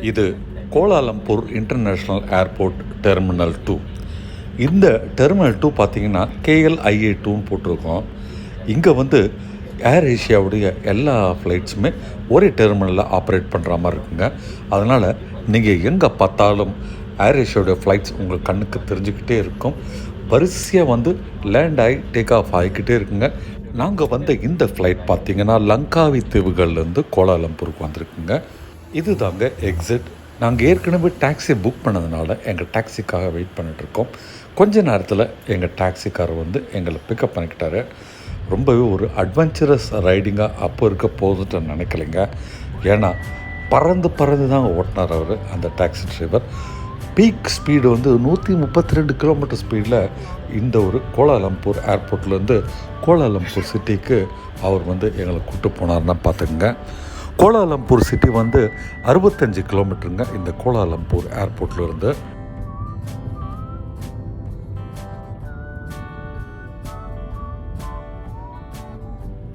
இது Kuala Lumpur international airport terminal 2. இந்த terminal 2 பார்த்திங்கன்னா KLIA 2ன்னு போட்டிருக்கோம். இங்கே வந்து ஏர் ஏஷியாவுடைய எல்லா ஃப்ளைட்ஸுமே ஒரே டெர்மினலில் ஆப்ரேட் பண்ணுற மாதிரி இருக்குங்க. அதனால் நீங்கள் எங்கே பார்த்தாலும் ஏர் ஏஷியாவுடைய ஃப்ளைட்ஸ் உங்கள் கண்ணுக்கு தெரிஞ்சுக்கிட்டே இருக்கும். வரிசையாக வந்து லேண்ட் ஆகி டேக் ஆஃப் ஆகிக்கிட்டே இருக்குங்க. நாங்கள் வந்த இந்த ஃப்ளைட் பார்த்திங்கன்னா லங்காவி தீவுகள்லேருந்து கோலாலம்பூருக்கு வந்திருக்குங்க. இது தாங்க எக்ஸிட். நாங்கள் ஏற்கனவே டாக்ஸி புக் பண்ணதுனால எங்கள் டாக்ஸிக்காக வெயிட் பண்ணிகிட்ருக்கோம். கொஞ்ச நேரத்தில் எங்கள் டாக்ஸிக்காரர் வந்து எங்களை பிக்கப் பண்ணிக்கிட்டாரு. ரொம்பவே ஒரு அட்வென்ச்சரஸ் ரைடிங்காக அப்போ இருக்க போதுட்டு நினைக்கலைங்க. ஏன்னா பறந்து தான் ஓட்டினார் அவர், அந்த டாக்ஸி டிரைவர். பீக் ஸ்பீடு வந்து 132 கிலோமீட்டர் ஸ்பீடில் இந்த ஒரு கோலாலம்பூர் ஏர்போர்ட்லேருந்து கோலாலம்பூர் சிட்டிக்கு அவர் வந்து எங்களை கூப்பிட்டு போனார்னா பார்த்துக்குங்க. கோலாலம்பூர் சிட்டி வந்து 65 கிலோமீட்டருங்க இந்த கோலாலம்பூர் ஏர்போர்ட்லேருந்து.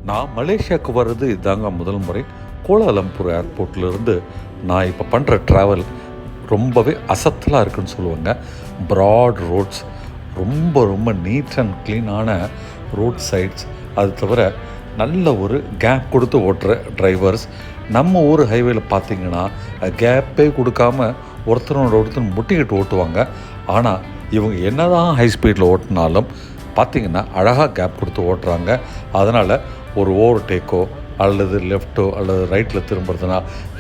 நான் மலேசியாவுக்கு வர்றது இதுதாங்க முதல் முறை. கோலாலம்பூர் ஏர்போர்ட்லேருந்து நான் இப்போ பண்ணுற ட்ராவல் ரொம்பவே அசத்தலாக இருக்குதுன்னு சொல்லுவாங்க. ப்ராட் ரோட்ஸ், ரொம்ப நீட் அண்ட் க்ளீனான ரோட் சைட்ஸ். அது தவிர நல்ல ஒரு கேப் கொடுத்து ஓட்டுற டிரைவர்ஸ். நம்ம ஊர் ஹைவேல பார்த்திங்கன்னா கேப்பே கொடுக்காம ஒருத்தர் முட்டிக்கிட்டு ஓட்டுவாங்க. ஆனால் இவங்க என்ன தான் ஹை ஸ்பீடில் ஓட்டினாலும் பார்த்திங்கன்னா அழகாக கேப் கொடுத்து ஓட்டுறாங்க. அதனால் ஒரு ஓவர்டேக்கோ அல்லது லெஃப்ட்டோ அல்லது ரைட்டில் திரும்புறதுனா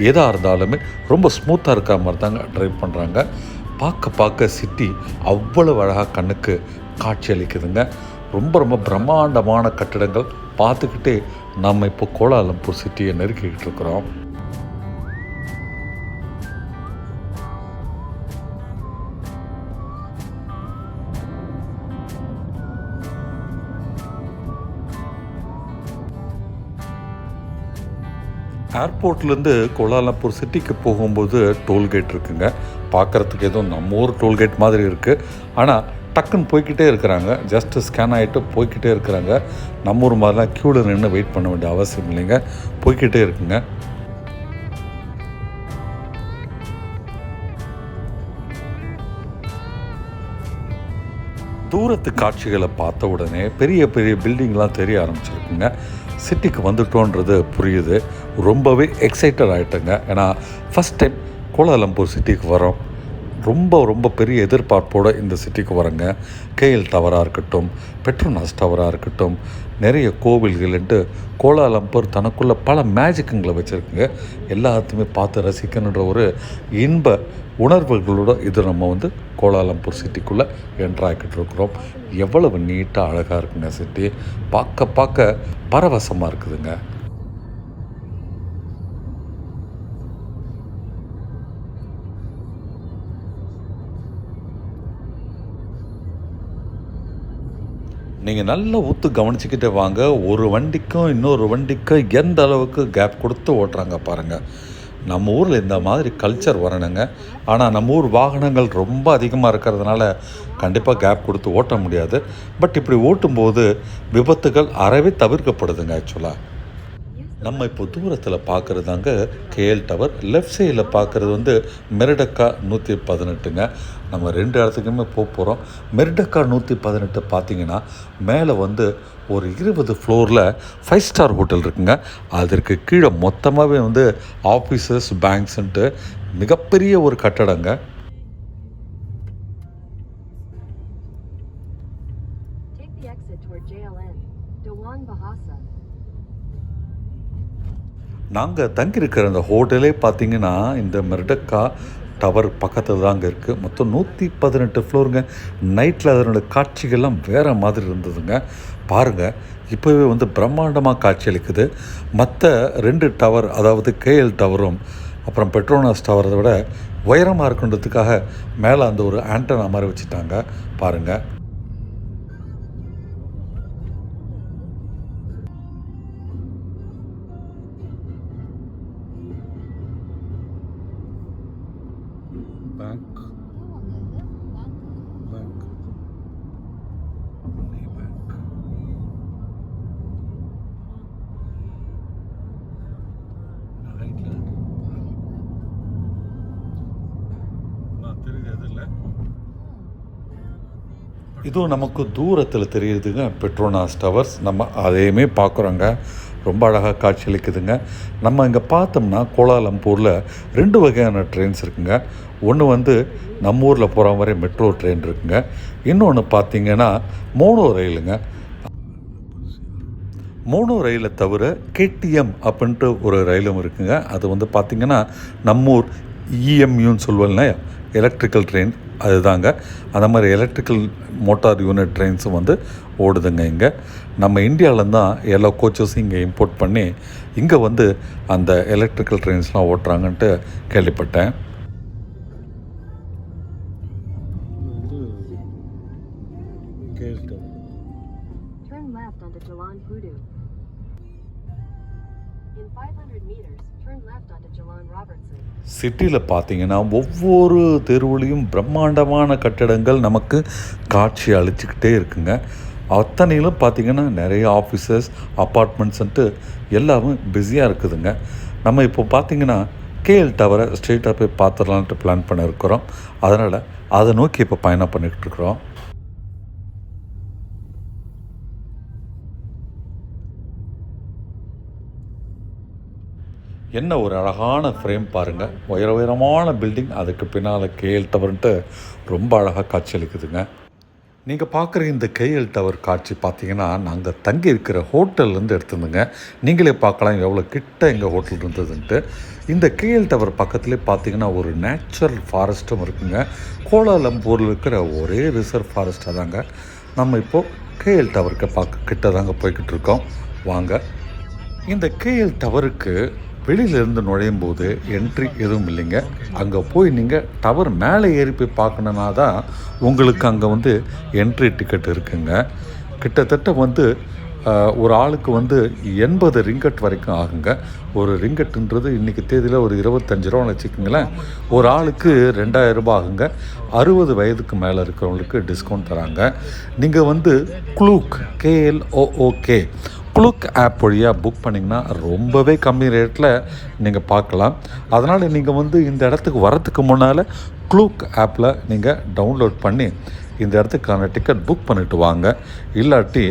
எதாக இருந்தாலுமே ரொம்ப ஸ்மூத்தாக இருக்கிற மாதிரி தாங்க ட்ரைவ் பண்ணுறாங்க. பார்க்க சிட்டி அவ்வளவு அழகாக கண்ணுக்கு காட்சி அளிக்குதுங்க. ரொம்ப பிரம்மாண்டமான கட்டிடங்கள் பார்த்துக்கிட்டே நம்ம இப்போ கோலாலம்பூர் சிட்டியை நெருக்கிக்கிட்டு இருக்கிறோம். ஏர்போர்ட்லேருந்து கோலாலம்பூர் சிட்டிக்கு போகும்போது டோல்கேட் இருக்குங்க. பார்க்குறதுக்கு எதுவும் நம்ம ஊர் டோல்கேட் மாதிரி இருக்குது. ஆனால் டக்குன்னு போய்கிட்டே இருக்கிறாங்க. ஜஸ்ட்டு ஸ்கேன் ஆகிட்டு போய்கிட்டே இருக்கிறாங்க. நம்ம ஊர் மாதிரிலாம் க்யூவில் நின்று வெயிட் பண்ண வேண்டிய அவசியம் இல்லைங்க. போய்கிட்டே இருக்குங்க. தூரத்து காட்சிகளை பார்த்த உடனே பெரிய பில்டிங்லாம் தெரிய ஆரம்பிச்சிருக்குங்க. சிட்டிக்கு வந்துட்டோன்றது புரியுது. ரொம்பவே எக்ஸைட்டட் ஆகிட்டேங்க. ஏன்னா ஃபஸ்ட் டைம் கோலாலம்பூர் சிட்டிக்கு வரோம். ரொம்ப பெரிய எதிர்பார்ப்போடு இந்த சிட்டிக்கு வரேங்க. KL டவராக இருக்கட்டும், பெட்ரோனாஸ் டவராக இருக்கட்டும், நிறைய கோவில்கள்ன்ட்டு கோலாலம்பூர் தனக்குள்ளே பல மேஜிக்குங்களை வச்சுருக்குங்க. எல்லாத்தையுமே பார்த்து ரசிக்கணுன்ற ஒரு இன்ப உணர்வுகளோட இது நம்ம வந்து கோலாலம்பூர் சிட்டிக்குள்ளே என்ட்ராகிட்டு இருக்கிறோம். எவ்வளவு நீட்டாக அழகாக இருக்குங்க சிட்டி. பார்க்க பரவசமாக இருக்குதுங்க. நீங்கள் நல்லா ஊற்று கவனிச்சிக்கிட்டே வாங்க. ஒரு வண்டிக்கும் இன்னொரு வண்டிக்கும் எந்த அளவுக்கு கேப் கொடுத்து ஓட்டுறாங்க பாருங்கள். நம்ம ஊரில் இந்த மாதிரி கல்ச்சர் வரணுங்க. ஆனால் நம்ம ஊர் வாகனங்கள் ரொம்ப அதிகமாக இருக்கிறதுனால கண்டிப்பாக கேப் கொடுத்து ஓட்ட முடியாது. பட் இப்படி ஓட்டும்போது விபத்துகள் அறவே தவிர்க்கப்படுதுங்க. ஆக்சுவலாக நம்ம இப்போ தூரத்தில் பார்க்குறதாங்க KL டவர். லெஃப்ட் சைடில் பார்க்குறது வந்து மெரிடக்கா 118ங்க. நம்ம 2 இடத்துக்குமே போகிறோம். மெரிடக்கா 118 பார்த்திங்கன்னா மேலே வந்து ஒரு 20 ஃப்ளோரில் 5 ஸ்டார் ஹோட்டல் இருக்குங்க. அதற்கு கீழே மொத்தமாகவே வந்து ஆஃபீஸஸ், பேங்க்ஸுன்ட்டு மிகப்பெரிய ஒரு கட்டடங்க. நாங்கள் தங்கியிருக்கிற அந்த ஹோட்டலே பார்த்திங்கன்னா இந்த மெரிடக்கா டவர் பக்கத்தில் தாங்க இருக்குது. மொத்தம் 118 ஃப்ளோருங்க. நைட்டில் அதனோட காட்சிகள்லாம் வேறு மாதிரி இருந்ததுங்க. பாருங்கள், இப்போவே வந்து பிரம்மாண்டமாக காட்சி அளிக்குது. மற்ற 2 டவர், அதாவது KL டவரும் அப்புறம் பெட்ரோனாஸ் டவரை விட உயரமாக இருக்குன்றதுக்காக மேலே அந்த ஒரு ஆண்டனா மாதிரி வச்சுட்டாங்க பாருங்கள். பேங்க் இதுவும் நமக்கு தூரத்தில் தெரியுதுங்க பெட்ரோனாஸ் டவர்ஸ். நம்ம அதையுமே பார்க்குறோங்க. ரொம்ப அழகாக காட்சியளிக்குதுங்க. நம்ம இங்கே பார்த்தோம்னா கோலாலம்பூரில் 2 வகையான ட்ரெயின்ஸ் இருக்குங்க. ஒன்று வந்து நம்ம ஊரில் போகிற மாதிரி மெட்ரோ ட்ரெயின் இருக்குங்க. இன்னொன்று பார்த்திங்கன்னா மோனோ ரயிலுங்க. மோனோ ரயிலை தவிர கேடிஎம் அப்படின்ட்டு ஒரு ரயிலும் இருக்குங்க. அது வந்து பார்த்திங்கன்னா நம்மூர் இஎம்யூன்னு சொல்லுவோம்ல, எலக்ட்ரிக்கல் ட்ரெயின், அதுதாங்க. அந்த மாதிரி எலக்ட்ரிக்கல் மோட்டார் யூனிட் ட்ரெயின்ஸும் வந்து ஓடுதுங்க இங்கே. நம்ம இந்தியாவிலேருந்து தான் எல்லா கோச்சஸும் இங்கே இம்போர்ட் பண்ணி இங்கே வந்து அந்த எலக்ட்ரிக்கல் ட்ரெயின்ஸ்லாம் ஓட்டுறாங்கன்ட்டு கேள்விப்பட்டேன். Turn left onto Jalan Pudu. In 500 meters, turn left onto Jalan Robertson. சிட்டியில் பார்த்தீங்கன்னா ஒவ்வொரு தெருவுலையும் பிரம்மாண்டமான கட்டடங்கள் நமக்கு காட்சி அளிச்சுக்கிட்டே இருக்குங்க. அத்தனையிலும் பார்த்திங்கன்னா நிறைய ஆஃபீஸஸ், அப்பார்ட்மெண்ட்ஸுன்ட்டு எல்லாமே பிஸியாக இருக்குதுங்க. நம்ம இப்போ பார்த்திங்கன்னா கேஎல் டவரை ஸ்ட்ரெயிட்டாக போய் பார்த்துடலான்ட்டு பிளான் பண்ணியிருக்கிறோம். அதனால் அதை நோக்கி இப்போ பயணம் பண்ணிக்கிட்டு இருக்கிறோம். என்ன ஒரு அழகான ஃப்ரேம் பாருங்கள். உயரமான பில்டிங், அதுக்கு பின்னால் கேஎல் டவர்ன்ட்டு ரொம்ப அழகாக காட்சி அளிக்குதுங்க. நீங்கள் பார்க்குற இந்த கேஎல் டவர் காட்சி பார்த்தீங்கன்னா நாங்கள் தங்கி இருக்கிற ஹோட்டல்லேருந்து எடுத்துருந்துங்க. நீங்களே பார்க்கலாம் எவ்வளோ கிட்ட எங்கள் ஹோட்டல் இருந்ததுன்ட்டு. இந்த கேஎல் டவர் பக்கத்துலேயே பார்த்தீங்கன்னா ஒரு நேச்சுரல் ஃபாரஸ்ட்டும் இருக்குங்க. கோலாலம்பூரில் இருக்கிற ஒரே ரிசர்வ் ஃபாரஸ்ட்டாக தாங்க. நம்ம இப்போது கேஎல் டவருக்கு கிட்ட தாங்க போய்கிட்டு இருக்கோம். வாங்க. இந்த கேஎல் டவருக்கு வெளியிலேருந்து நுழையும் போது என்ட்ரி எதுவும் இல்லைங்க. அங்கே போய் நீங்கள் டவர் மேலே ஏறி போய் பார்க்கணுன்னா தான் உங்களுக்கு அங்கே வந்து என்ட்ரி டிக்கெட் இருக்குங்க. கிட்டத்தட்ட வந்து ஒரு ஆளுக்கு வந்து 80 ரிங்கட் வரைக்கும் ஆகுங்க. ஒரு ரிங்கட்டுன்றது இன்றைக்கி தேதியில் ஒரு 25 ரூபான்னு வச்சுக்கோங்களேன். ஒரு ஆளுக்கு 2000 ரூபாய் ஆகுங்க. 60 வயதுக்கு மேலே இருக்கிறவங்களுக்கு டிஸ்கவுண்ட் தராங்க. நீங்கள் வந்து க்ளூக் KLOOK க்ளூக் ஆப் வழியாக புக் பண்ணிங்கன்னா ரொம்பவே கம்மி ரேட்டில் நீங்கள் பார்க்கலாம். அதனால் நீங்கள் வந்து இந்த இடத்துக்கு வரத்துக்கு முன்னால் க்ளூக் ஆப்பில் நீங்கள் டவுன்லோட் பண்ணி இந்த இடத்துக்கான டிக்கெட் புக் பண்ணிவிட்டு வாங்க. இல்லாட்டி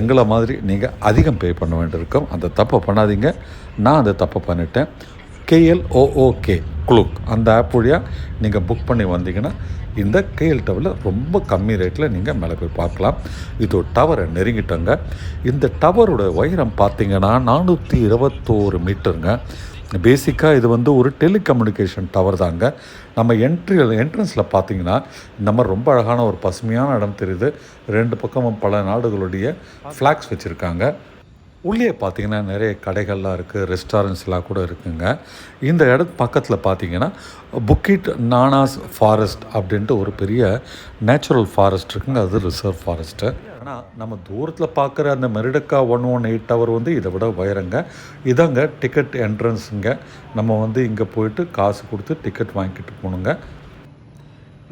எங்களை மாதிரி நீங்கள் அதிகம் பே பண்ண வேண்டியிருக்கும். அந்த தப்பை பண்ணாதீங்க. நான் அந்த தப்பை பண்ணிட்டேன். KLOOK க்ளூக் அந்த ஆப் வழியாக நீங்கள் புக் பண்ணி வந்தீங்கன்னா இந்த கேஎல் டவரில் ரொம்ப கம்மி ரேட்டில் நீங்கள் மேலே போய் பார்க்கலாம். இது ஒரு டவரை நெருங்கிட்டோங்க. இந்த டவரோட உயரம் பார்த்திங்கன்னா 421 மீட்டருங்க. பேசிக்காக இது வந்து ஒரு டெலிகம்யூனிகேஷன் டவர் தாங்க. நம்ம என்ட்ரன்ஸில் பார்த்திங்கன்னா இந்த மாதிரி ரொம்ப அழகான ஒரு பசுமையான இடம் தெரியுது. 2 பக்கமும் பல நாடுகளுடைய ஃப்ளாக்ஸ் வச்சுருக்காங்க. உள்ளே பார்த்திங்கன்னா நிறைய கடைகள்லாம் இருக்குது, ரெஸ்டாரண்ட்ஸ்லாம் கூட இருக்குங்க. இந்த இடத்து பக்கத்தில் பார்த்திங்கன்னா புக்கிட் நானாஸ் ஃபாரஸ்ட் அப்படின்ட்டு ஒரு பெரிய நேச்சுரல் ஃபாரஸ்ட் இருக்குங்க. அது ரிசர்வ் ஃபாரஸ்ட்டு. ஆனால் நம்ம தூரத்தில் பார்க்குற அந்த மெரிடக்கா 118 டவர் வந்து இதை விட உயரங்க. இதாங்க டிக்கெட் என்ட்ரன்ஸுங்க. நம்ம வந்து இங்கே போயிட்டு காசு கொடுத்து டிக்கெட் வாங்கிட்டு போகணுங்க.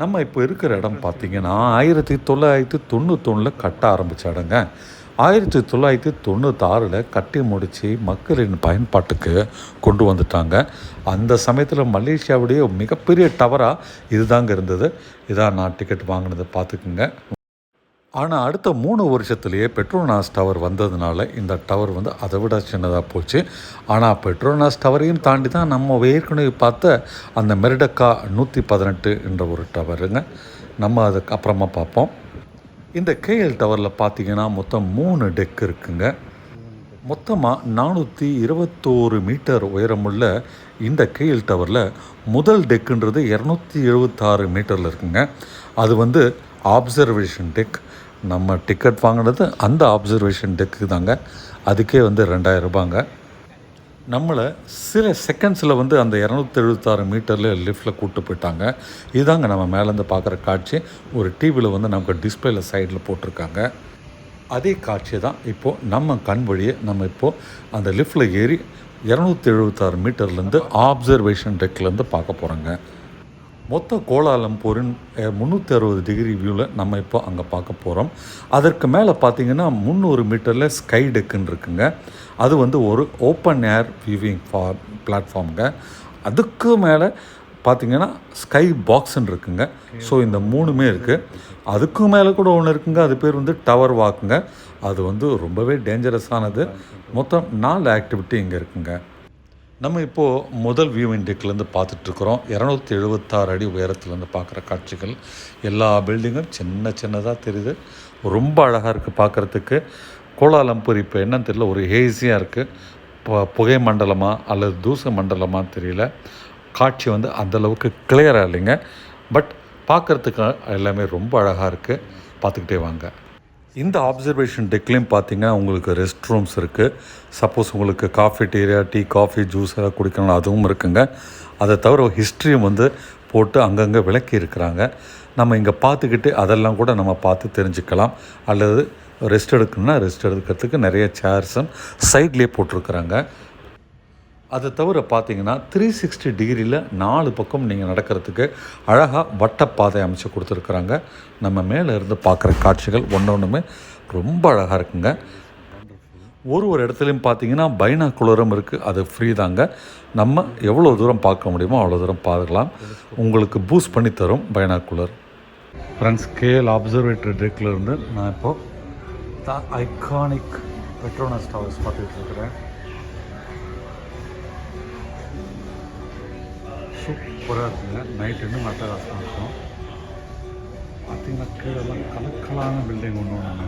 நம்ம இப்போ இருக்கிற இடம் பார்த்திங்கன்னா 1991 கட்ட ஆரம்பித்த இடங்க. 1996 கட்டி முடித்து மக்களின் பயன்பாட்டுக்கு கொண்டு வந்துட்டாங்க. அந்த சமயத்தில் மலேசியாவுடைய மிகப்பெரிய டவராக இது தாங்க இருந்தது. இதான் நான் டிக்கெட் வாங்கினதை பார்த்துக்குங்க. ஆனால் அடுத்த 3 வருஷத்துலேயே பெட்ரோனாஸ் டவர் வந்ததுனால இந்த டவர் வந்து அதை விட சின்னதாக போச்சு. ஆனால் பெட்ரோனாஸ் டவரையும் தாண்டி தான் நம்ம ஏற்கனவே பார்த்த அந்த மெரிடக்கா 118 என்ற ஒரு டவருங்க. நம்ம அதுக்கு அப்புறமா பார்ப்போம். இந்த கேஎல் டவரில் பார்த்திங்கன்னா மொத்தம் 3 டெக் இருக்குங்க. மொத்தமாக 421 மீட்டர் உயரமுள்ள இந்த கேஎல் டவரில் முதல் டெக்குன்றது 276 மீட்டரில் இருக்குங்க. அது வந்து ஆப்சர்வேஷன் டெக். நம்ம டிக்கெட் வாங்கினது அந்த ஆப்சர்வேஷன் டெக்கு தாங்க. அதுக்கே வந்து 2000 ரூபாங்க. நம்மளை சில செகண்ட்ஸில் வந்து அந்த 276 மீட்டரில் லிஃப்ட்டில் கூப்பிட்டு போயிட்டாங்க. இதுதாங்க நம்ம மேலேருந்து பார்க்குற காட்சி. ஒரு டிவியில் வந்து நமக்கு டிஸ்பிளேயில் சைடில் போட்டிருக்காங்க. அதே காட்சி தான் இப்போது நம்ம கண் வழியே நம்ம இப்போது அந்த லிஃப்ட்டில் ஏறி 276 மீட்டர்லேருந்து ஆப்சர்வேஷன் டெக்லேருந்து பார்க்க போகிறோங்க. மொத்த கோலாலம்பூரின் 360 டிகிரி வியூவில் நம்ம இப்போ அங்கே பார்க்க போகிறோம். அதற்கு மேலே பார்த்திங்கன்னா 300 மீட்டரில் ஸ்கை டெக்குன்னு இருக்குங்க. அது வந்து ஒரு ஓப்பன் ஏர் வியூவிங் பிளாட்ஃபார்முங்க. அதுக்கு மேலே பார்த்திங்கன்னா ஸ்கை பாக்ஸ்ன்னு இருக்குங்க. ஸோ இந்த 3மே இருக்குது. அதுக்கும் மேலே கூட ஒன்று இருக்குங்க, அது பேர் வந்து டவர் வாக்குங்க. அது வந்து ரொம்பவே டேஞ்சரஸானது. மொத்தம் 4 ஆக்டிவிட்டி இங்கே இருக்குங்க. நம்ம இப்போது முதல் வியூவிங் டெக்லேருந்து பார்த்துட்ருக்குறோம். 276 அடி உயரத்துலேருந்து பார்க்குற காட்சிகள். எல்லா பில்டிங்கும் சின்னதாக தெரியுது. ரொம்ப அழகாக இருக்குது பார்க்குறதுக்கு. கோலாலம்பூர் இப்போ என்னன்னு தெரியல, ஒரு ஹேஸியாக இருக்குது. புகை மண்டலமாக அல்லது தூச மண்டலமான்னு தெரியல. காட்சி வந்து அந்தளவுக்கு கிளியராக இல்லைங்க. பட் பார்க்குறதுக்கு எல்லாமே ரொம்ப அழகாக இருக்குது. பார்த்துக்கிட்டே வாங்க. இந்த ஆப்சர்வேஷன் டெக்லேயும் பார்த்தீங்கன்னா உங்களுக்கு ரெஸ்ட் ரூம்ஸ் இருக்குது. சப்போஸ் உங்களுக்கு காஃபெட்டீரியா, டீ, காஃபி, ஜூஸ் எதாவது குடிக்கணும், அதுவும் இருக்குங்க. அதை தவிர ஹிஸ்ட்ரியும் வந்து போட்டு அங்கங்கே விளக்கி இருக்கிறாங்க. நம்ம இங்கே பார்த்துக்கிட்டு அதெல்லாம் கூட நம்ம பார்த்து தெரிஞ்சுக்கலாம். அல்லது ரெஸ்ட் எடுக்கணும்னா ரெஸ்ட் எடுக்கிறதுக்கு நிறைய சேர்ஸும் சைட்லேயே போட்டிருக்கிறாங்க. அதை தவிர பார்த்தீங்கன்னா 360 டிகிரியில் 4 பக்கம் நீங்கள் நடக்கிறதுக்கு அழகாக வட்டப்பாதை அமைச்சு கொடுத்துருக்குறாங்க. நம்ம மேலே இருந்து பார்க்குற காட்சிகள் ஒன்றுமே ரொம்ப அழகாக இருக்குங்க. ஒரு இடத்துலையும் பார்த்தீங்கன்னா பைனாகுலரும் இருக்குது. அது ஃப்ரீ தாங்க. நம்ம எவ்வளோ தூரம் பார்க்க முடியுமோ அவ்வளோ தூரம் பார்க்கலாம். உங்களுக்கு பூஸ்ட் பண்ணி தரும் பைனாகுலர். ஃப்ரெண்ட்ஸ், கேஎல் அப்சர்வேட்டரி டெக்கில் இருந்து நான் இப்போது த ஐகானிக் பெட்ரோனஸ் டவர்ஸ் பார்த்துக்கிட்டு இருக்கிறேன். சூப்பராக இருக்குங்க. நைட் இன்னும் அட்டகாசமாக இருக்கும். பார்த்திங்கன்னா கீழெல்லாம் கலக்கலான பில்டிங் ஒன்று.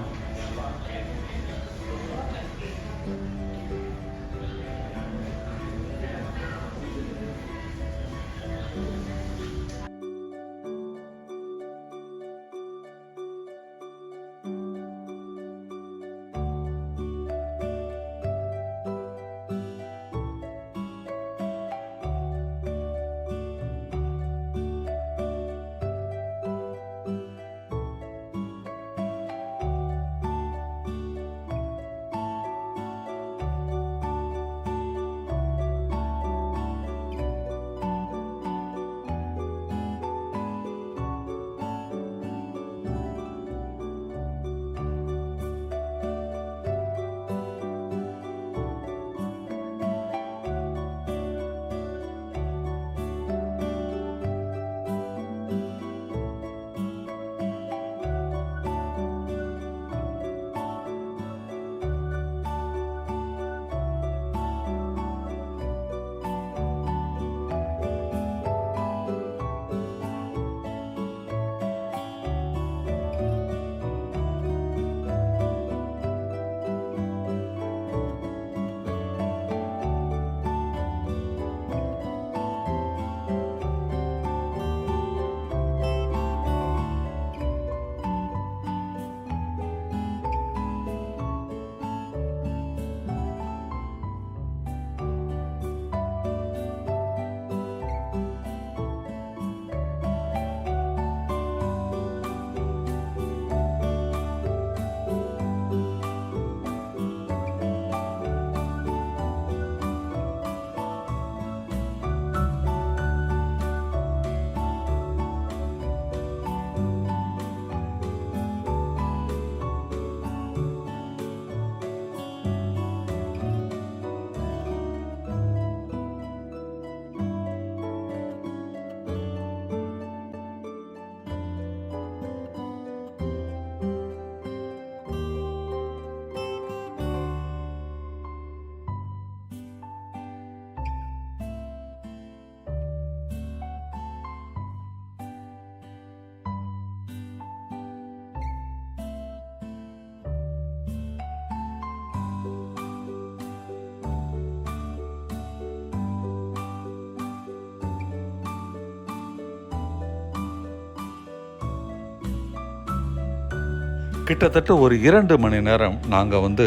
கிட்டத்தட்ட ஒரு 2 மணி நேரம் நாங்கள் வந்து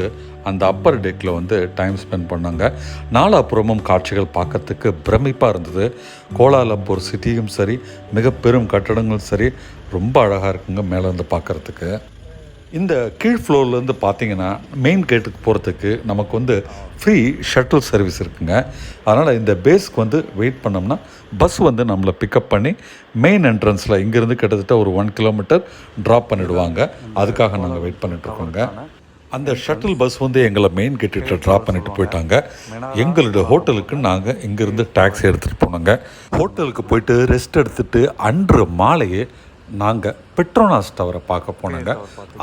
அந்த அப்பர் டெக்கில் வந்து டைம் ஸ்பெண்ட் பண்ணோங்க. நாலாப்புறமும் காட்சிகள் பார்க்கறதுக்கு பிரமிப்பாக இருந்தது. கோலாலம்பூர் சிட்டியும் சரி, மிக பெரும் கட்டடங்களும் சரி, ரொம்ப அழகாக இருக்குங்க மேலே வந்து பார்க்குறதுக்கு. இந்த கீழ் ஃப்ளோர்லேருந்து பார்த்தீங்கன்னா மெயின் கேட்டுக்கு போகிறதுக்கு நமக்கு வந்து ஃப்ரீ ஷட்டில் சர்வீஸ் இருக்குங்க. அதனால் இந்த பேஸ்க்கு வந்து வெயிட் பண்ணோம்னா பஸ் வந்து நம்மளை பிக்கப் பண்ணி மெயின் என்ட்ரன்ஸில் இங்கேருந்து கிட்டத்தட்ட ஒரு 1 கிலோமீட்டர் ட்ராப் பண்ணிவிடுவாங்க. அதுக்காக நாங்கள் வெயிட் பண்ணிகிட்ருக்கோங்க. அந்த ஷட்டில் பஸ் வந்து எங்களை மெயின் கேட்டுட்டு ட்ராப் பண்ணிட்டு போயிட்டாங்க. எங்களோட ஹோட்டலுக்கு நாங்கள் இங்கேருந்து டாக்ஸி எடுத்துகிட்டு போனோங்க. ஹோட்டலுக்கு போயிட்டு ரெஸ்ட் எடுத்துகிட்டு அன்று மாலையே நாங்கள் பெட்ரோனாஸ் டவரை பார்க்க போனோங்க.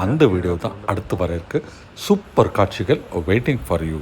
அந்த வீடியோ தான் அடுத்து வர இருக்குது. சூப்பர் காட்சிகள் வெயிட்டிங் ஃபார் யூ.